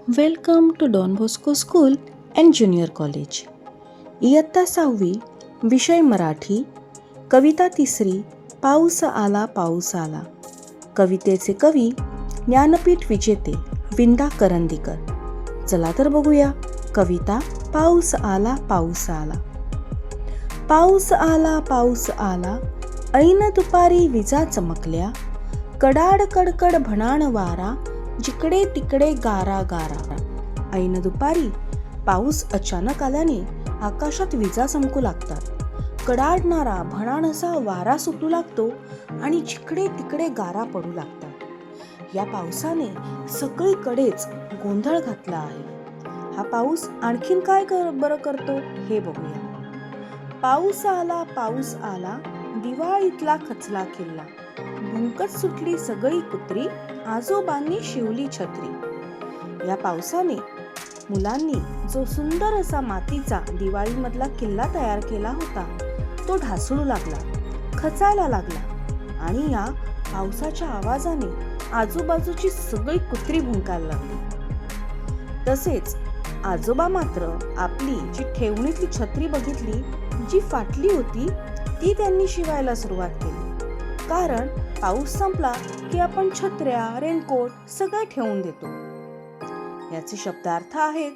Welcome to Don Bosco school and junior college. इयत्ता 6वी, विषय मराठी. कविता 3, पाऊस आला पाऊस आला. कवितेचे कवी ज्ञानपीठ विजेते विंदा करंदीकर. चला तर बघूया कविता पाऊस आला पाऊस आला. पाऊस आला पाऊस आला, ऐन दुपारी विजा चमकल्या. कडाड कडकड भणाण वारा, जिकडे तिकडे गारा गारा. ऐन दुपारी पाऊस अचानक आल्याने आकाशात विजा चमकू लागतात. कडाडणारा भणाणसा वारा सुटू लागतो आणि जिकडे तिकडे गारा पडू लागतात. या पावसाने सगळीकडेच गोंधळ घातला आहे. हा पाऊस आणखीन काय बरं करतो हे बघूया. पाऊस आला, दिवाळीतला खचला किल्ला. भुंकत सुटली सगळी कुत्री, आजोबांनी शिवली छत्री. या पावसाने मुलांनी जो सुंदर असा मातीचा दिवाळीमधला किल्ला तयार केला होता तो ढासळू लागला, खचायला लागला आणि या पावसाच्या आवाजाने आजूबाजूची सगळी कुत्री भुंकायला लागली. तसेच आजोबा मात्र आपली जी ठेवणीतली छत्री बघितली, जी फाटली होती ती त्यांनी शिवायला सुरुवात केली. कारण पाऊस संपला की आपण छत्र्या, रेनकोट सगळं ठेवून देतो. याचे शब्दार्थ आहेत: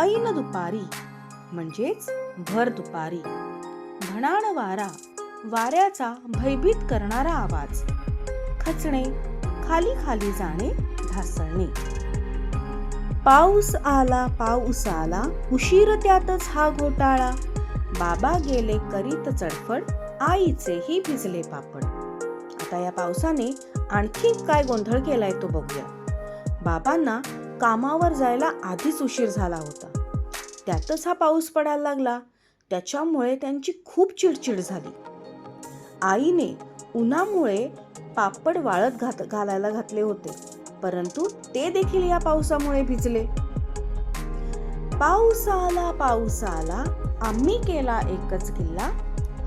ऐन दुपारी म्हणजेच भर दुपारी. भणाण वारा, वाऱ्याचा भयभीत करणारा आवाज. खचणे, खाली खाली जाणे, ढासळणे. पाऊस आला, उशीर त्यातच हा घोटाळा. बाबा गेले करीत चडफड, आईचेही भिजले पापड. आता या पावसाने आणखी काय गोंधळ केलाय तो बघूया. बाबांना कामावर जायला आधीच उशीर झाला होता. त्यातच हा पाऊस पडायला लागला. त्याच्यामुळे त्यांची खूप चिडचिड झाली. आईने उन्हामुळे पापड वाळत घालायला घातले होते, परंतु ते देखील या पावसामुळे भिजले. पाऊस आला, आम्ही केला एकच किल्ला.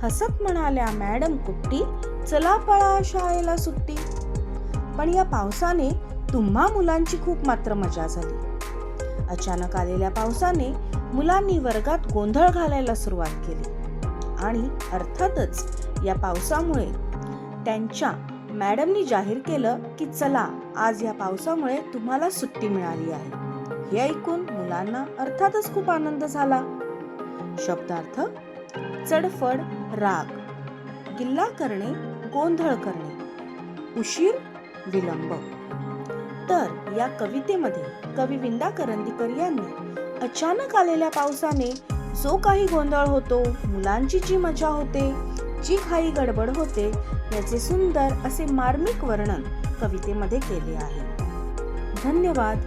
हसत म्हणाल्या मॅडम कुट्टी, चला पळा शाळेला सुट्टी. पण या पावसाने तुम्हा मुलांची खूप मात्र मजा झाली. अचानक आलेल्या पावसाने मुलांनी वर्गात गोंधळ घालायला सुरुवात केली आणि अर्थातच या पावसामुळे त्यांच्या मॅडमनी जाहीर केलं की चला आज या पावसामुळे तुम्हाला सुट्टी मिळाली आहे. हे ऐकून मुलांना अर्थातच खूप आनंद झाला. शब्दार्थ: चडफड, राग. गिल्ला करणे, गोंधळ करणे. उशीर, विलंब. तर या कवितेमध्ये कवी विंदा करंदीकर यांनी अचानक आलेल्या पावसाने जो काही गोंधळ होतो, मुलांची जी मजा होते, जी घाई गडबड होते, याचे सुंदर असे मार्मिक वर्णन कवितेमध्ये केले आहे. धन्यवाद.